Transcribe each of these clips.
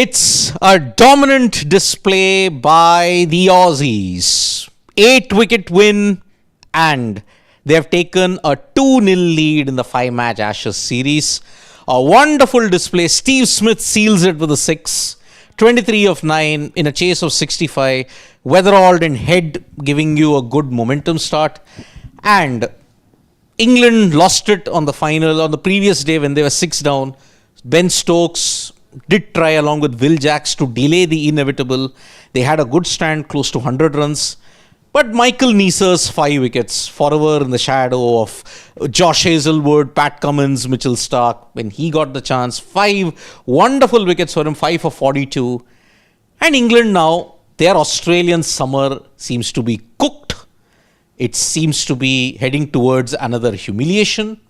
It's a dominant display by the Aussies. 8-wicket win, and they have taken a 2-0 lead in the 5-match Ashes series. A wonderful display. Steve Smith seals it with a 6. 23 of 9 in a chase of 65. Weatherald and Head giving you a good momentum start. And England lost it on the previous day when they were 6 down. Ben Stokes did try along with Will Jacks to delay the inevitable. They had a good stand, close to 100 runs. But Michael Neser's 5 wickets, forever in the shadow of Josh Hazlewood, Pat Cummins, Mitchell Starc, when he got the chance. 5 wonderful wickets for him, 5 for 42. And England now, their Australian summer seems to be cooked. It seems to be heading towards another humiliation.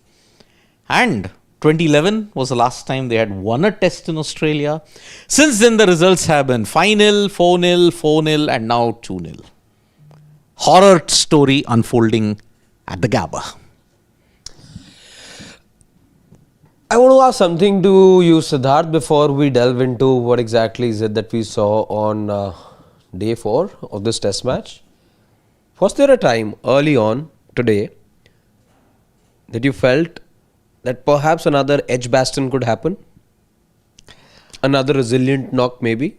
And 2011 was the last time they had won a test in Australia. Since then, the results have been 5-0, 4-0, 4-0, and now 2-0. Horror story unfolding at the Gabba. I want to ask something to you, Siddharth, before we delve into what exactly is it that we saw on day 4 of this test match. Was there a time early on today that you felt that perhaps another Edgbaston could happen? Another resilient knock maybe?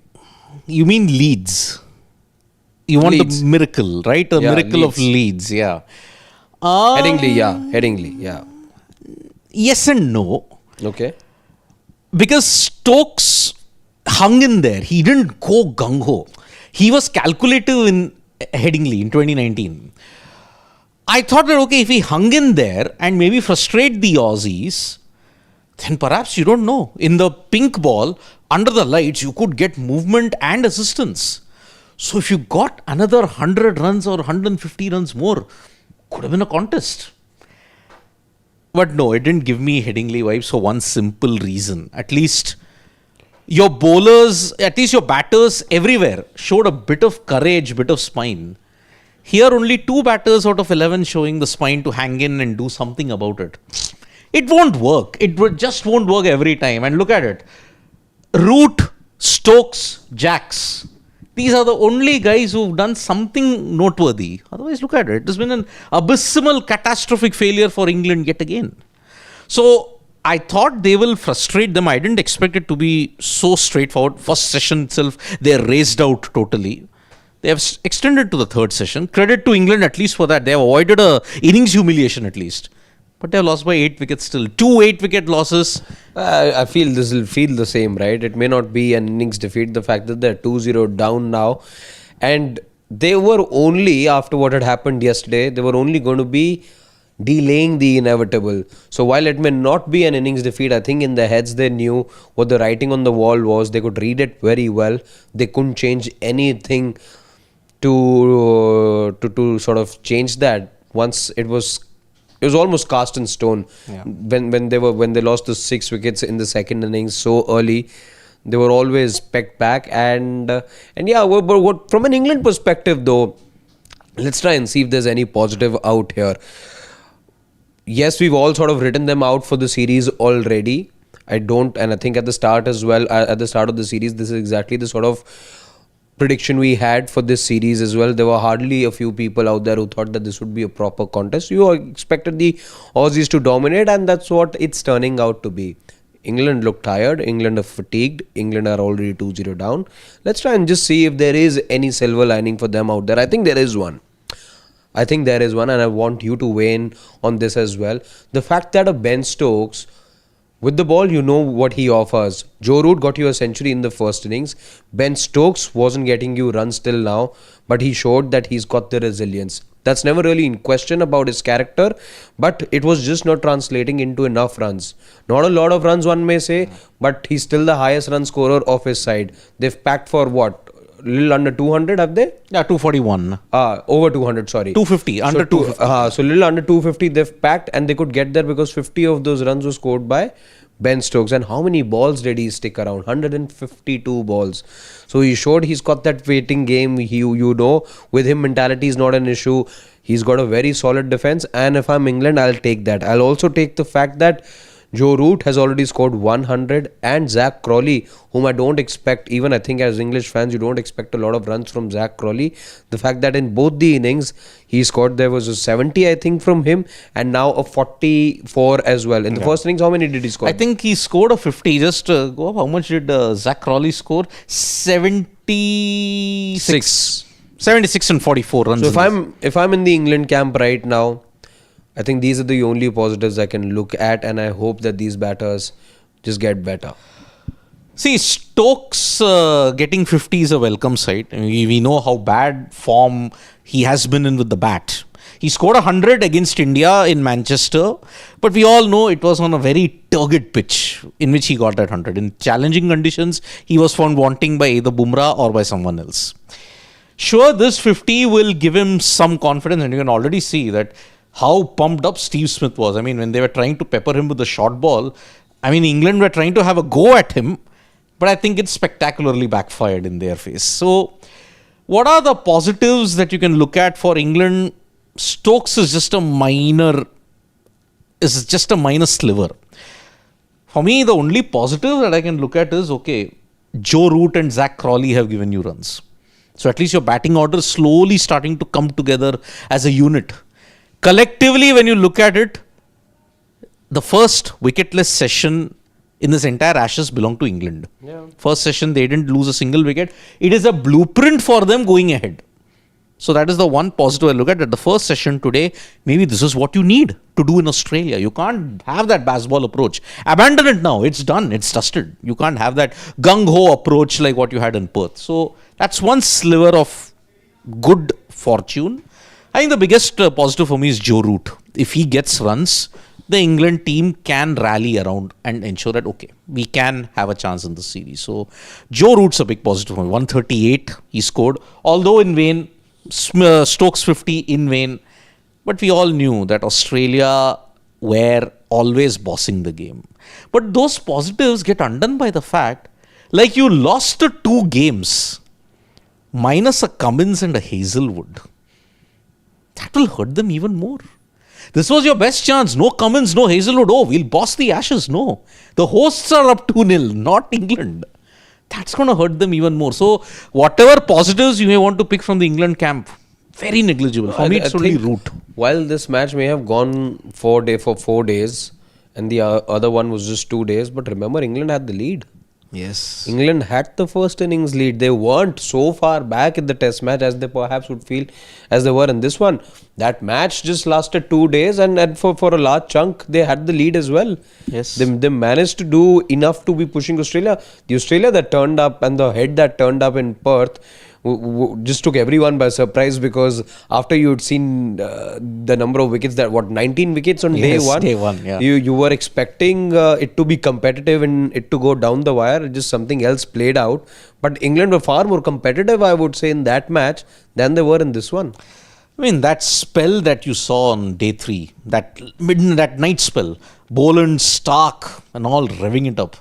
You mean Leeds? You want Leeds. the miracle, right? The miracle Leeds. of Leeds, yeah. Headingley, yeah. Yes and no. Okay. Because Stokes hung in there. He didn't go gung-ho. He was calculative in Headingley in 2019. I thought that, okay, if he hung in there and maybe frustrate the Aussies, then perhaps, you don't know. In the pink ball, under the lights, you could get movement and assistance. So if you got another 100 runs or 150 runs more, could have been a contest. But no, it didn't give me Headingley vibes for one simple reason. At least your bowlers, at least your batters everywhere showed a bit of courage, bit of spine. Here only 2 batters out of 11 showing the spine to hang in and do something about it. It won't work. Just won't work every time. And look at it. Root, Stokes, Jacks. These are the only guys who've done something noteworthy. Otherwise, look at it. It has been an abysmal, catastrophic failure for England yet again. So, I thought they will frustrate them. I didn't expect it to be so straightforward. First session itself, they're raced out totally. They have extended to the third session. Credit to England at least for that. They have avoided a innings humiliation at least. But they have lost by 8 wickets still. 2 8-wicket losses. I feel this will feel the same, right? It may not be an innings defeat. The fact that they're 2-0 down now. And they were only, after what had happened yesterday, they were only going to be delaying the inevitable. So while it may not be an innings defeat, I think in their heads they knew what the writing on the wall was. They could read it very well. They couldn't change anything to sort of change that. Once it was almost cast in stone. Yeah. When they lost the 6 wickets in the second innings so early, they were always pecked back. And yeah, but from an England perspective though, let's try and see if there's any positive out here. Yes, we've all sort of written them out for the series already. I think at the start as well, at the start of the series, this is exactly the sort of prediction we had for this series as well. There were hardly a few people out there who thought that this would be a proper contest. You expected the Aussies to dominate, and that's what it's turning out to be. England look tired. England are fatigued. England are already 2-0 down. Let's try and just see if there is any silver lining for them out there. I think there is one. And I want you to weigh in on this as well. The fact that a Ben Stokes, with the ball, you know what he offers. Joe Root got you a century in the first innings. Ben Stokes wasn't getting you runs till now, but he showed that he's got the resilience. That's never really in question about his character, but it was just not translating into enough runs. Not a lot of runs, one may say, but he's still the highest run scorer of his side. They've packed for what? Little under 200, have they? Yeah, 241. Over 200, sorry. 250, under 250. So little under 250 they've packed, and they could get there because 50 of those runs were scored by Ben Stokes. And how many balls did he stick around? 152 balls. So he showed he's got that waiting game. With him, mentality is not an issue. He's got a very solid defense, and if I'm England, I'll take that. I'll also take the fact that Joe Root has already scored 100, and Zach Crawley, whom I don't expect, even I think as English fans, you don't expect a lot of runs from Zach Crawley. The fact that in both the innings he scored, there was a 70, I think, from him, and now a 44 as well. In the first innings, how many did he score? I think he scored a 50. Just go up. How much did Zach Crawley score? 76. 76 and 44 runs. So if I'm in the England camp right now, I think these are the only positives I can look at, and I hope that these batters just get better. See, Stokes getting 50 is a welcome sight. We know how bad form he has been in with the bat. He scored 100 against India in Manchester, but we all know it was on a very turgid pitch in which he got that 100. In challenging conditions, he was found wanting by either Bumrah or by someone else. Sure, this 50 will give him some confidence, and you can already see that how pumped up Steve Smith was. I mean, when they were trying to pepper him with the short ball, I mean, England were trying to have a go at him, but I think it spectacularly backfired in their face. So, what are the positives that you can look at for England? Stokes is just a minor sliver. For me, the only positive that I can look at is, okay, Joe Root and Zach Crawley have given you runs. So at least your batting order is slowly starting to come together as a unit. Collectively, when you look at it, the first wicketless session in this entire Ashes belonged to England. Yeah. First session, they didn't lose a single wicket. It is a blueprint for them going ahead. So that is the one positive I look at. At the first session today, maybe this is what you need to do in Australia. You can't have that baseball approach. Abandon it now. It's done. It's dusted. You can't have that gung-ho approach like what you had in Perth. So that's one sliver of good fortune. I think the biggest positive for me is Joe Root. If he gets runs, the England team can rally around and ensure that, okay, we can have a chance in this series. So Joe Root's a big positive for me. 138 he scored, although in vain. Stokes 50 in vain. But we all knew that Australia were always bossing the game. But those positives get undone by the fact, like you lost the 2 games minus a Cummins and a Hazelwood. That will hurt them even more. This was your best chance. No Cummins, no Hazelwood. Oh, we'll boss the Ashes. No. The hosts are up 2-0, not England. That's going to hurt them even more. So, whatever positives you may want to pick from the England camp, very negligible. For me, it's only Root. While this match may have gone for 4 days, and the other one was just 2 days, but remember, England had the lead. Yes. England had the first innings lead. They weren't so far back in the test match as they perhaps would feel as they were in this one. That match just lasted 2 days, and for a large chunk they had the lead as well. Yes. They managed to do enough to be pushing Australia. The Australia that turned up and the head that turned up in Perth just took everyone by surprise, because after you had seen the number of wickets, 19 wickets on day one, yeah. You were expecting it to be competitive and it to go down the wire. Just something else played out. But England were far more competitive, I would say, in that match than they were in this one. I mean, that spell that you saw on day 3, that night spell, Boland, Stark and all revving it up,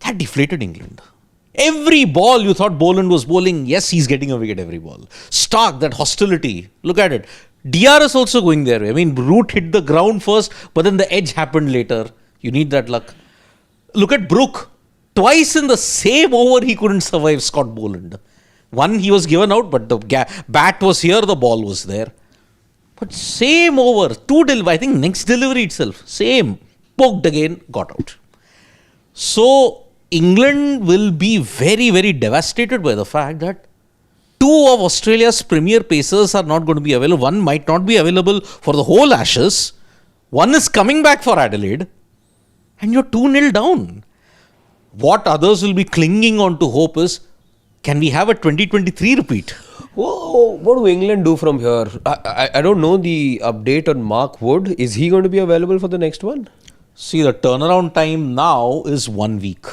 that deflated England. Every ball you thought Boland was bowling, yes, he's getting a wicket every ball. Stark, that hostility, look at it. DRS also going their way. I mean, Root hit the ground first, but then the edge happened later. You need that luck. Look at Brook. Twice in the same over, he couldn't survive Scott Boland. One, he was given out, but the bat was here, the ball was there. But same over, 2 delivery, I think next delivery itself, same. Poked again, got out. So, England will be very, very devastated by the fact that 2 of Australia's premier pacers are not going to be available. One might not be available for the whole Ashes. One is coming back for Adelaide. And you're 2-0 down. What others will be clinging on to hope is, can we have a 2023 repeat? Whoa, what do England do from here? I don't know the update on Mark Wood. Is he going to be available for the next one? See, the turnaround time now is 1 week.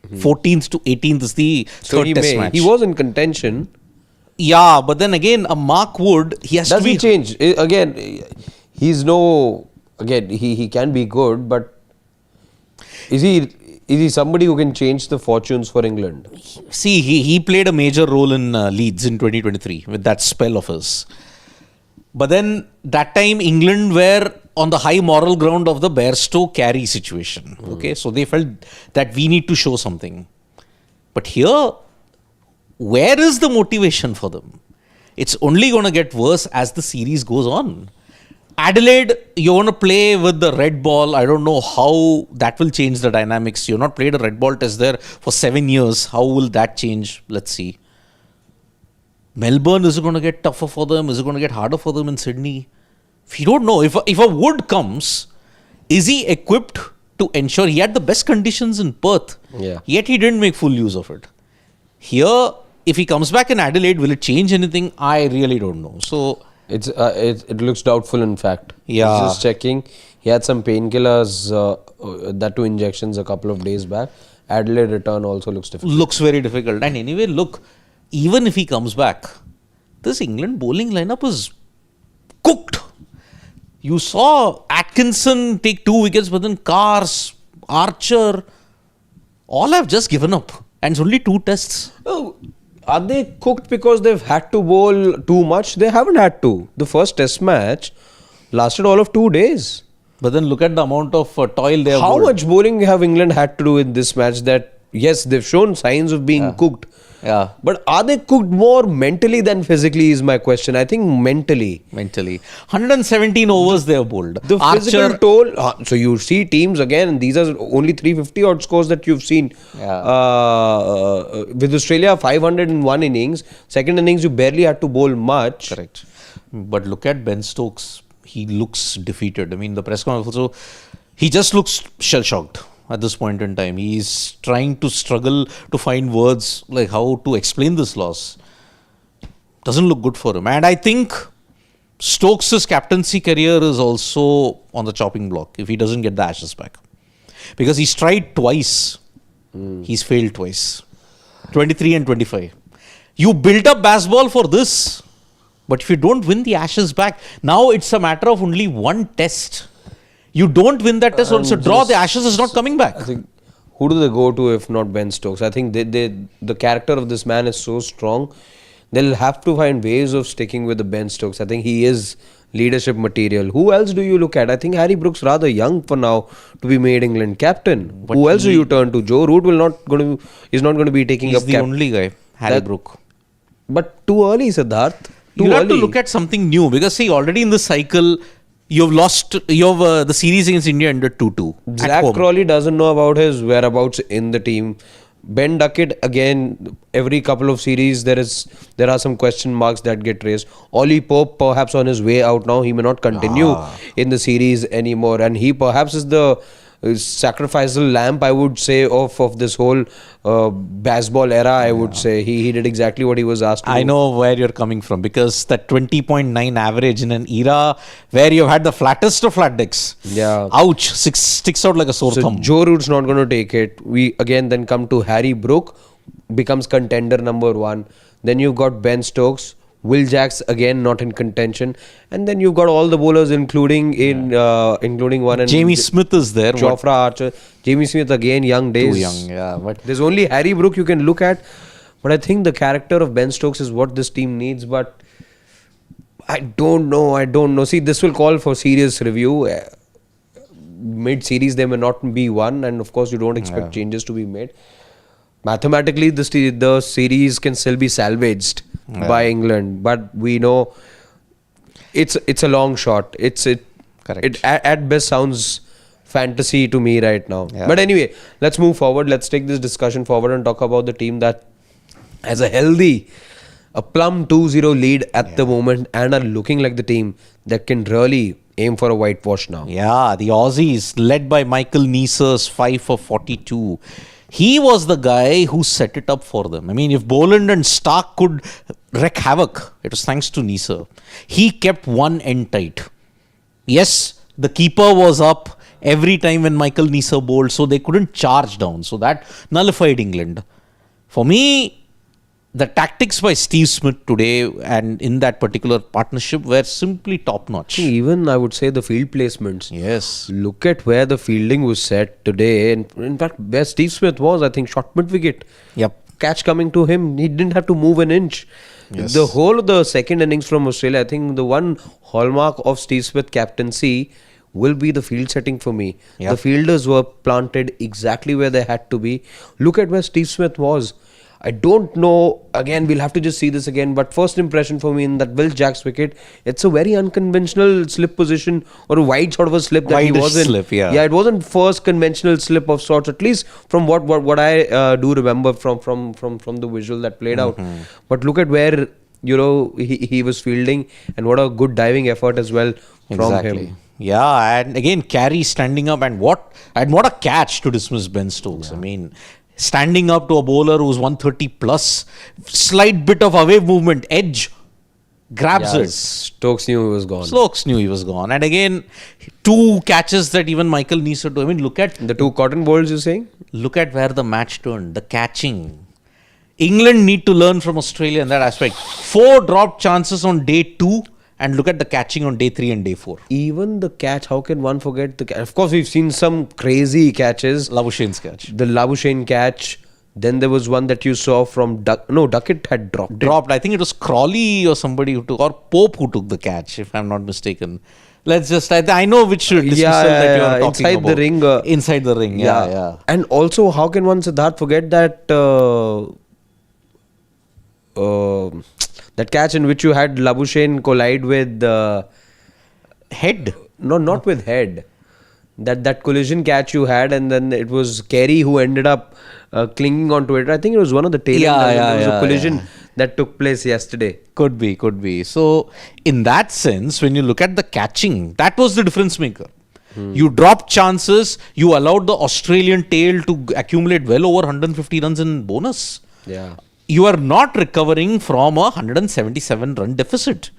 14th to 18th is the third test match. He was in contention. Yeah, but then again, a Mark Wood, he has to be... Does he change? Again, he's no... Again, he can be good, but is he somebody who can change the fortunes for England? See, he played a major role in Leeds in 2023 with that spell of his. But then that time England were on the high moral ground of the Bairstow carry situation. Okay, so they felt that we need to show something. But here, where is the motivation for them? It's only going to get worse as the series goes on. Adelaide, you want to play with the red ball. I don't know how that will change the dynamics. You've not played a red ball test there for 7 years. How will that change? Let's see. Melbourne, is it going to get tougher for them? Is it going to get harder for them in Sydney? We don't know. If a Wood comes, is he equipped to ensure? He had the best conditions in Perth. Yeah. Yet he didn't make full use of it. Here, if he comes back in Adelaide, will it change anything? I really don't know. So it looks doubtful, in fact. Yeah. Just checking. He had some painkillers, that 2 injections a couple of days back. Adelaide return also looks difficult. looks very difficult. And anyway, look, even if he comes back, this England bowling lineup is cooked. You saw Atkinson take 2 wickets, but then Cars, Archer, all have just given up. And it's only 2 tests. Oh, are they cooked because they've had to bowl too much? They haven't had to. The first test match lasted all of 2 days. But then look at the amount of toil they have How bowled. much bowling have England had to do in this match that, yes, they've shown signs of being cooked. Yeah. But are they cooked more mentally than physically is my question. I think mentally. 117 overs they have bowled. The physical toll. So you see teams again, these are only 350 odd scores that you've seen. With Australia, 500 in 1 innings. Second innings, you barely had to bowl much. Correct. But look at Ben Stokes. He looks defeated. I mean, the press conference also, he just looks shell-shocked at this point in time. He's trying to struggle to find words like how to explain this loss. Doesn't look good for him. And I think Stokes' captaincy career is also on the chopping block if he doesn't get the Ashes back. Because he's tried twice. He's failed twice. 23 and 25. You built up baseball for this. But if you don't win the Ashes back, now it's a matter of only 1 test. You don't win that test, also draw, the Ashes is not coming back. I think, who do they go to if not Ben Stokes? I think the character of this man is so strong. They'll have to find ways of sticking with the Ben Stokes. I think he is leadership material. Who else do you look at? I think Harry Brook's rather young for now to be made England captain. But who else do you turn to? Joe Root is not going to be taking up. He's the only guy, Harry Brook. But too early, Siddharth. You have to look at something new because see, already in this cycle, you've lost. The series against India ended 2-2. Zach Crawley doesn't know about his whereabouts in the team. Ben Duckett, again, every couple of series there are some question marks that get raised. Ollie Pope perhaps on his way out now. He may not continue in the series anymore, and he perhaps is the sacrificial lamb, I would say, of this whole baseball era. I would say he did exactly what he was asked to do. I know where you're coming from because that 20.9 average in an era where you've had the flattest of flat decks. Yeah. Ouch, sticks out like a sore thumb. Joe Root's not going to take it. We again then come to Harry Brook, becomes contender number 1. Then you've got Ben Stokes. Will Jacks again not in contention, and then you've got all the bowlers including one and Jamie Smith is there. Jofra Archer, Jamie Smith again, young days. Too young, yeah. But there's only Harry Brook you can look at. But I think the character of Ben Stokes is what this team needs. But I don't know. See, this will call for serious review. Mid-series there may not be one, and of course you don't expect changes to be made. Mathematically, the series can still be salvaged by England, but we know it's a long shot. Correct. It at best sounds fantasy to me right now. Yeah. But anyway, let's move forward. Let's take this discussion forward and talk about the team that has a plumb 2-0 lead at the moment and are looking like the team that can really aim for a whitewash now. Yeah, the Aussies led by Michael Neser's 5 for 42. He was the guy who set it up for them. I mean, if Boland and Stark could wreak havoc, it was thanks to Neser. He kept one end tight. Yes, the keeper was up every time when Michael Neser bowled, so they couldn't charge down. So that nullified England. For me, the tactics by Steve Smith today and in that particular partnership were simply top-notch. Even I would say the field placements. Yes. Look at where the fielding was set today. And in fact, where Steve Smith was, I think, shot mid-wicket. Yep. catch coming to him. He didn't have to move an inch. Yes. The whole of the second innings from Australia, I think the one hallmark of Steve Smith captaincy will be the field setting for me. Yeah. The fielders were planted exactly where they had to be. Look at where Steve Smith was. I don't know, again, we'll have to just see this again, but first impression for me in that Will Jack's wicket, it's a very unconventional slip position, or a wide sort of a slip that he Wide-ish was in. slip, yeah. Yeah, it wasn't first conventional slip of sorts, at least from what I do remember from the visual that played out. But look at where, he was fielding, and what a good diving effort as well from him. Yeah, and again, Carey standing up, and what a catch to dismiss Ben Stokes. I mean, standing up to a bowler who's 130 plus, slight bit of away movement, edge, grabs it. Stokes knew he was gone. Stokes knew he was gone. And again, two catches that even Michael Neser do. I mean, look at The two cotton balls, you're saying? look at where the match turned, the catching. England need to learn from Australia in that aspect. 4 dropped chances on day 2, and look at the catching on day 3 and day 4. Even the catch, how can one forget the catch? Of course, we've seen some crazy catches. Labuschane's catch. The Labuschagne catch. Then there was one that you saw from Duckett had dropped it. I think it was Crawley or somebody who took, or Pope who took the catch, if I'm not mistaken. Let's just, I know which dismissal that you are talking inside about. the ring. Inside the ring, yeah. And also, how can one, Siddharth, forget that that catch in which you had Labuschagne collide with Head. No, not with head. That collision catch you had, and then it was Carey who ended up clinging onto it. I think it was one of the tail ends. There was a collision that took place yesterday. Could be. So, in that sense, when you look at the catching, that was the difference maker. You dropped chances, you allowed the Australian tail to accumulate well over 150 runs in bonus. Yeah. You are not recovering from a 177 run deficit.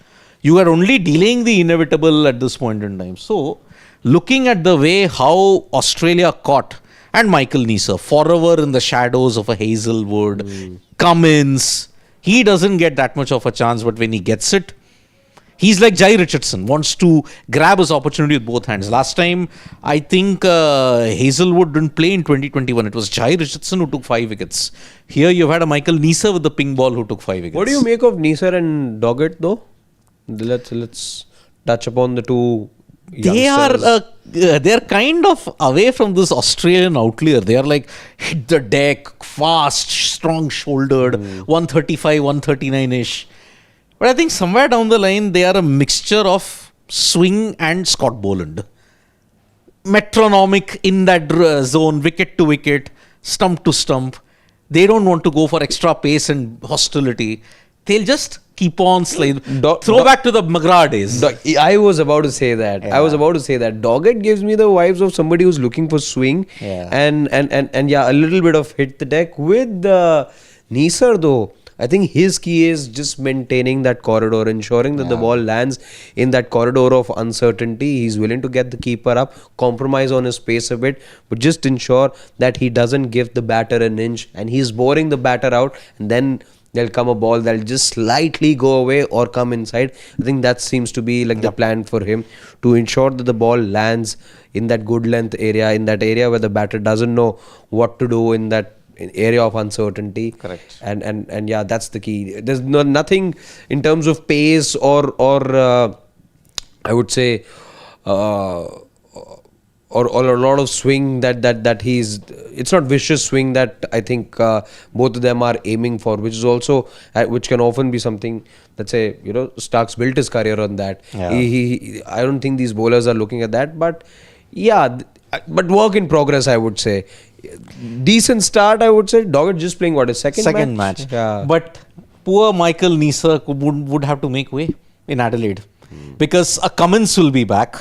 You are only delaying the inevitable at this point in time. So, looking at the way how Australia caught, and Michael Neser, forever in the shadows of a Hazelwood, Cummins, he doesn't get that much of a chance, but when he gets it, he's like Jai Richardson, wants to grab his opportunity with both hands. Last time, I think Hazelwood didn't play in 2021. It was Jai Richardson who took 5 wickets. Here you've had a Michael Neser with the ping ball who took 5 wickets. What do you make of Neser and Doggett though? Let's touch upon the two youngsters. They're kind of away from this Australian outlier. They are like hit the deck, fast, strong shouldered, 135, 139-ish. But I think somewhere down the line, they are a mixture of swing and Scott Boland. Metronomic in that zone, wicket to wicket, stump to stump. They don't want to go for extra pace and hostility. They'll just keep on sliding. Throw back to the McGrath days. I was about to say that. Doggett gives me the vibes of somebody who's looking for swing and a little bit of hit the deck. With Neser though, I think his key is just maintaining that corridor, ensuring that the ball lands in that corridor of uncertainty. He's willing to get the keeper up, compromise on his pace a bit, but just ensure that he doesn't give the batter an inch, and he's boring the batter out, and then there'll come a ball that'll just slightly go away or come inside. I think that seems to be like the plan for him, to ensure that the ball lands in that good length area, in that area where the batter doesn't know what to do, in that area of uncertainty. Correct. And yeah, that's the key. There's nothing in terms of pace or I would say or a lot of swing that he's, it's not vicious swing that I think both of them are aiming for, which is also which can often be something that, say, Starks built his career on that. He I don't think these bowlers are looking at that, but but work in progress, I would say. Decent start, I would say. Doggett just playing his second match. Yeah. But poor Michael Neser would have to make way in Adelaide, because a Cummins will be back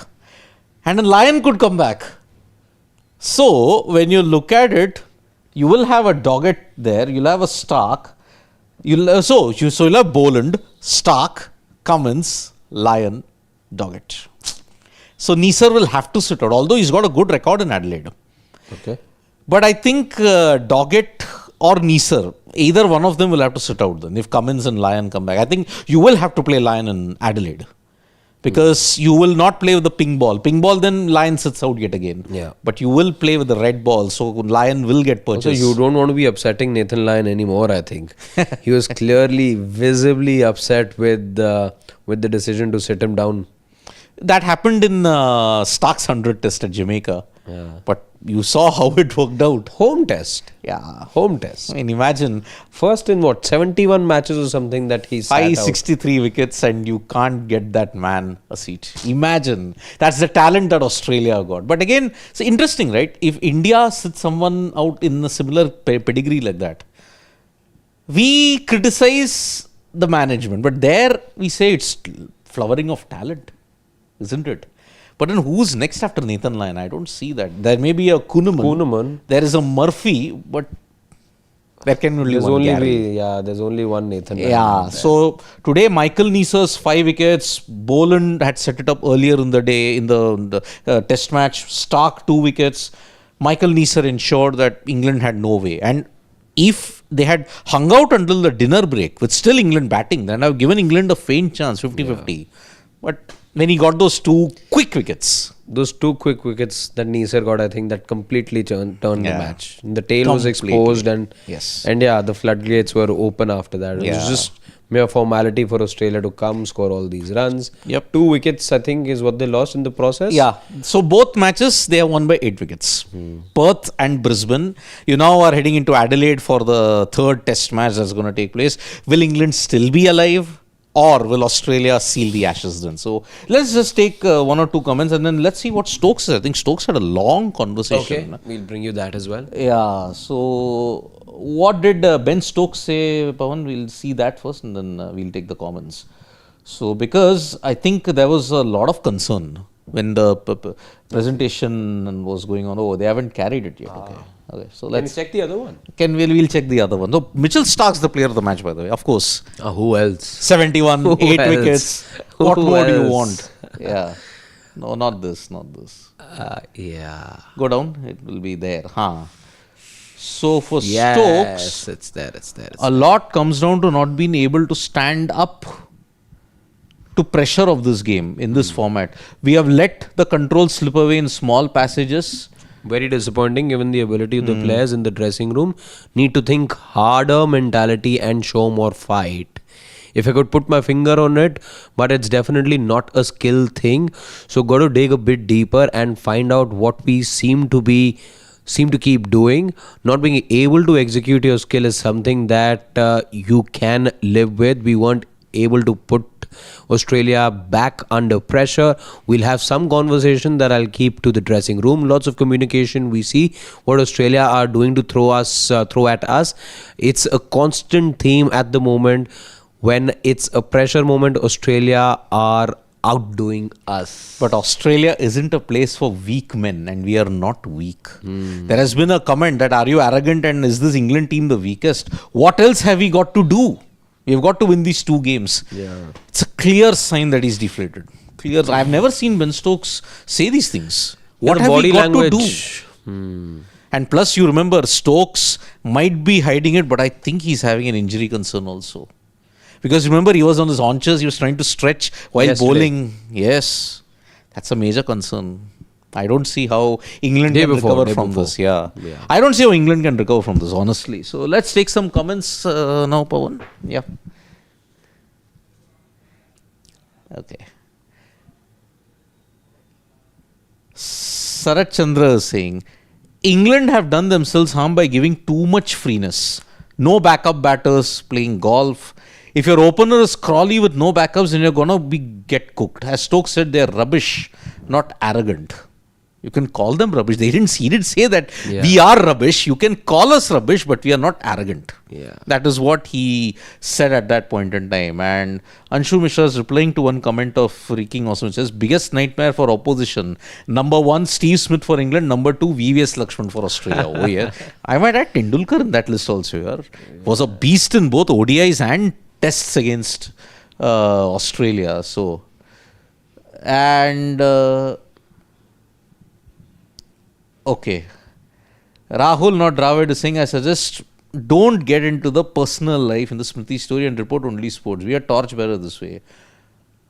and a Lyon could come back. So when you look at it, you will have a Doggett there, you'll have a Stark, you'll have Boland, Stark, Cummins, Lyon, Doggett. So Neser will have to sit out, although he's got a good record in Adelaide. Okay. But I think Doggett or Neser, either one of them will have to sit out then if Cummins and Lyon come back. I think you will have to play Lyon in Adelaide, because you will not play with the pink ball. Pink ball, then Lion sits out yet again. Yeah. But you will play with the red ball, so Lion will get So purchased. you don't want to be upsetting Nathan Lyon anymore, I think. He was clearly, visibly upset with the decision to sit him down. That happened in Stark's 100 test at Jamaica. Yeah. But you saw how it worked out. Home test. Yeah. Home test. I mean, imagine First in 71 matches or something that he sat out. 563 wickets and you can't get that man a seat. Imagine. That's the talent that Australia got. But again, it's interesting, right? If India sits someone out in a similar pedigree like that, we criticize the management. But there we say it's flowering of talent, isn't it? But then who's next after Nathan Lyon? I don't see that. There may be a Kuhnemann. There is a Murphy, but there can only one Gary. There's only one Nathan Lyon. Yeah, so today Michael Neser's 5 wickets. Boland had set it up earlier in the day in the test match. Stark 2 wickets. Michael Neser ensured that England had no way. And if they had hung out until the dinner break with still England batting, then I've given England a faint chance, 50-50. But when he got those 2 quick wickets. Those 2 quick wickets that Neser got, I think that completely turned the match. The tail was Completely. exposed and the floodgates were open after that. It was just mere formality for Australia to come, score all these runs. 2 wickets, I think, is what they lost in the process. Yeah. So both matches, they have won by 8 wickets. Perth and Brisbane. You now are heading into Adelaide for the 3rd test match that's going to take place. Will England still be alive? Or will Australia seal the Ashes then? So let's just take 1 or 2 comments and then let's see what Stokes says. I think Stokes had a long conversation. Okay, we'll bring you that as well. Yeah, so what did Ben Stokes say, Pawan? We'll see that first and then we'll take the comments. So because I think there was a lot of concern when the presentation was going on. Oh, they haven't carried it yet. Okay, so let's check the other one. We'll check the other one. So Mitchell Stark's the player of the match, by the way, of course. Who else? 71, Who 8 else? wickets. Who What more do you else? want? Yeah. No, not this. Yeah. Go down. It will be there. So for Yes, Stokes, it's there. a lot comes down to not being able to stand up to pressure of this game in this format. We have let the control slip away in small passages. Very disappointing given the ability of the players in the dressing room. Need to think harder mentality and show more fight. If I could put my finger on it, but it's definitely not a skill thing. So got to dig a bit deeper and find out what we seem to keep doing. Not being able to execute your skill is something that you can live with. We weren't able to put Australia back under pressure. We'll have some conversation that I'll keep to the dressing room. Lots of communication. We see what Australia are doing to throw at us. It's a constant theme at the moment. When it's a pressure moment, Australia are outdoing us. But Australia isn't a place for weak men, and we are not weak. There has been a comment that, are you arrogant and is this England team the weakest? What else have we got to do? We've got to win these 2 games. It's a clear sign that he's deflated. Clear. I've never seen Ben Stokes say these things. What have we got to do? And plus, you remember, Stokes might be hiding it, but I think he's having an injury concern also. Because remember, he was on his haunches, he was trying to stretch while bowling. Yes, that's a major concern. I don't see how England can recover from this. Yeah. I don't see how England can recover from this, honestly. So let's take some comments now, Pawan. Yeah. Okay. Sarat Chandra is saying, England have done themselves harm by giving too much freeness. No backup batters playing golf. If your opener is Crawley with no backups, then you're going to get cooked. As Stokes said, they're rubbish, not arrogant. You can call them rubbish. He didn't say that we are rubbish. You can call us rubbish, but we are not arrogant. That is what he said at that point in time. And Anshu Mishra is replying to one comment of Freaking Awesome. It says, biggest nightmare for opposition. Number 1, Steve Smith for England. Number 2, VVS Lakshman for Australia. Oh yeah. I might add Tendulkar in that list also. Was a beast in both ODIs and tests against Australia. So, and okay, Rahul, not Dravid, is saying, I suggest don't get into the personal life in the Smriti story and report only sports. We are torchbearer this way.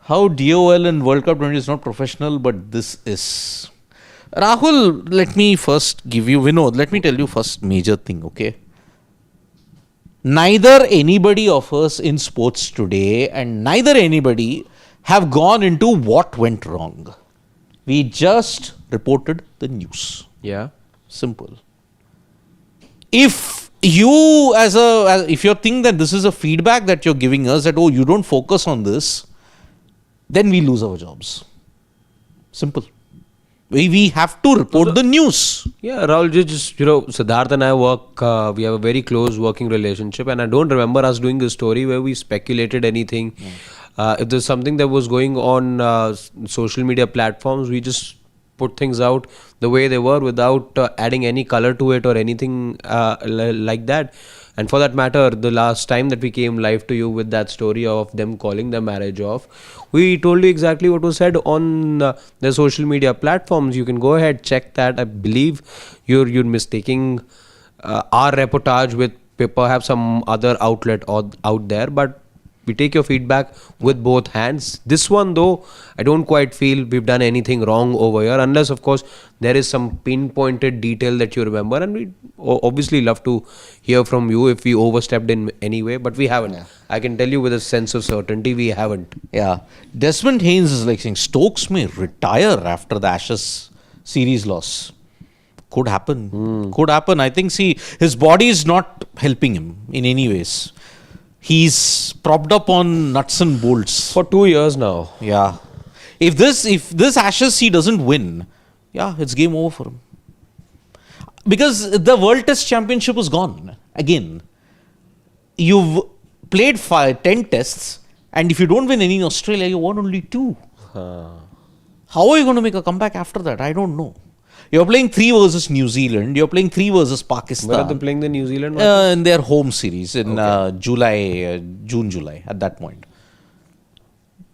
How DOL in World Cup 20 is not professional, but this is. Rahul, let me first give you, Vinod, let me tell you first major thing, okay? Neither anybody of us in sports today and neither anybody have gone into what went wrong. We just reported the news. Yeah. Simple. If you if you think that this is a feedback that you're giving us that, oh, you don't focus on this, then we lose our jobs. Simple. We have to report the news. Yeah, Rahul, just, Siddharth and I work, we have a very close working relationship, and I don't remember us doing a story where we speculated anything. If there's something that was going on social media platforms, we just put things out the way they were without adding any color to it or anything like that. And for that matter, the last time that we came live to you with that story of them calling their marriage off, we told you exactly what was said on the social media platforms. You can go ahead, check that. I believe you're mistaking our reportage with perhaps some other outlet out there, but we take your feedback with both hands. This one, though, I don't quite feel we've done anything wrong over here, unless, of course, there is some pinpointed detail that you remember, and we obviously love to hear from you if we overstepped in any way, but we haven't. Yeah. I can tell you with a sense of certainty, we haven't. Yeah. Desmond Haynes is like saying Stokes may retire after the Ashes series loss. Could happen. Could happen. I think, his body is not helping him in any ways. He's propped up on nuts and bolts for 2 years now. Yeah. If this Ashes he doesn't win, yeah, it's game over for him. Because the World Test Championship is gone again. You've played 10 tests, and if you don't win any in Australia, you won only 2. How are you going to make a comeback after that? I don't know. You're playing 3 versus New Zealand. You're playing 3 versus Pakistan. Where are they playing the New Zealand? In their home series in June, July, at that point.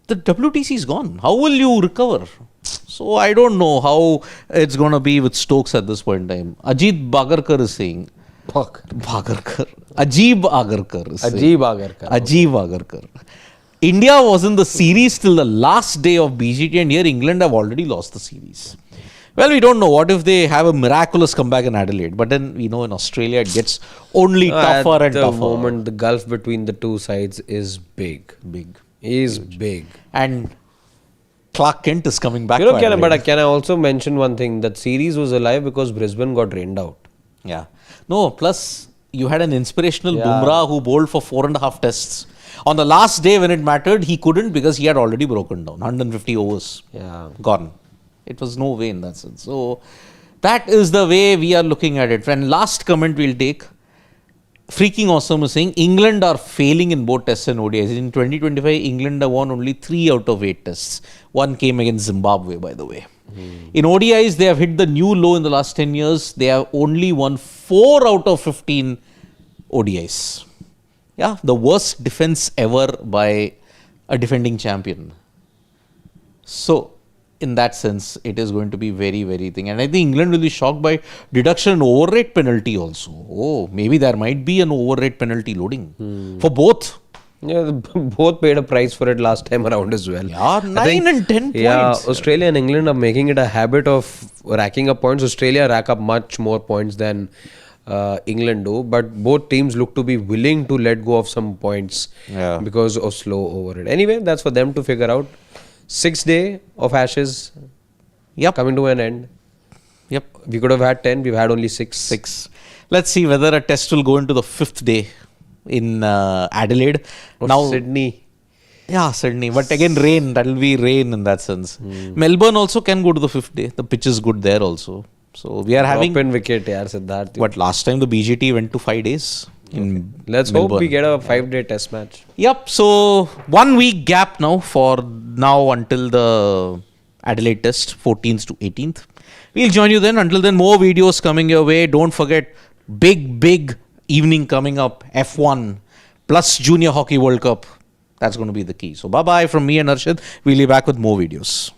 The WTC is gone. How will you recover? So I don't know how it's going to be with Stokes at this point in time. Ajit Bagarkar is saying. Bagarkar. Ajib Agarkar is saying. Ajib Agarkar. India was in the series till the last day of BGT, and here England have already lost the series. Well, we don't know. What if they have a miraculous comeback in Adelaide? But then, in Australia, it gets only tougher and tougher. At the moment, the gulf between the two sides is big. Is big. And Clark Kent is coming back. Can I also mention one thing? That series was alive because Brisbane got rained out. Yeah. No, plus you had an inspirational Bumrah who bowled for 4.5 tests. On the last day when it mattered, he couldn't because he had already broken down. 150 overs. Yeah. Gone. It was no way in that sense. So, that is the way we are looking at it. And last comment we'll take. Freaking Awesome is saying, England are failing in both tests and ODIs. In 2025, England have won only 3 out of 8 tests. 1 came against Zimbabwe, by the way. In ODIs, they have hit the new low in the last 10 years. They have only won 4 out of 15 ODIs. Yeah, the worst defense ever by a defending champion. So, in that sense, it is going to be very, very thing. And I think England will be shocked by deduction and overrate penalty also. Oh, maybe there might be an overrate penalty loading for both. Yeah, both paid a price for it last time around as well. Yeah, 9 and 10 points. Yeah, Australia and England are making it a habit of racking up points. Australia rack up much more points than England do. But both teams look to be willing to let go of some points because of slow over it. Anyway, that's for them to figure out. 6th day of Ashes coming to an end. Yep. We could have had 10. We've had only 6. Let's see whether a test will go into the 5th day in Adelaide. Or now Sydney. Yeah, Sydney. But again, rain. That will be rain in that sense. Melbourne also can go to the 5th day. The pitch is good there also. So we are having... Open wicket, Siddharth. But last time the BGT went to 5 days. Let's hope we get a 5-day test match. Yep. So 1 week gap now until the Adelaide test, 14th to 18th. We'll join you then. Until then, more videos coming your way. Don't forget, big evening coming up. F1 plus Junior Hockey World Cup. That's going to be the key. So bye-bye from me and Arshad. We'll be back with more videos.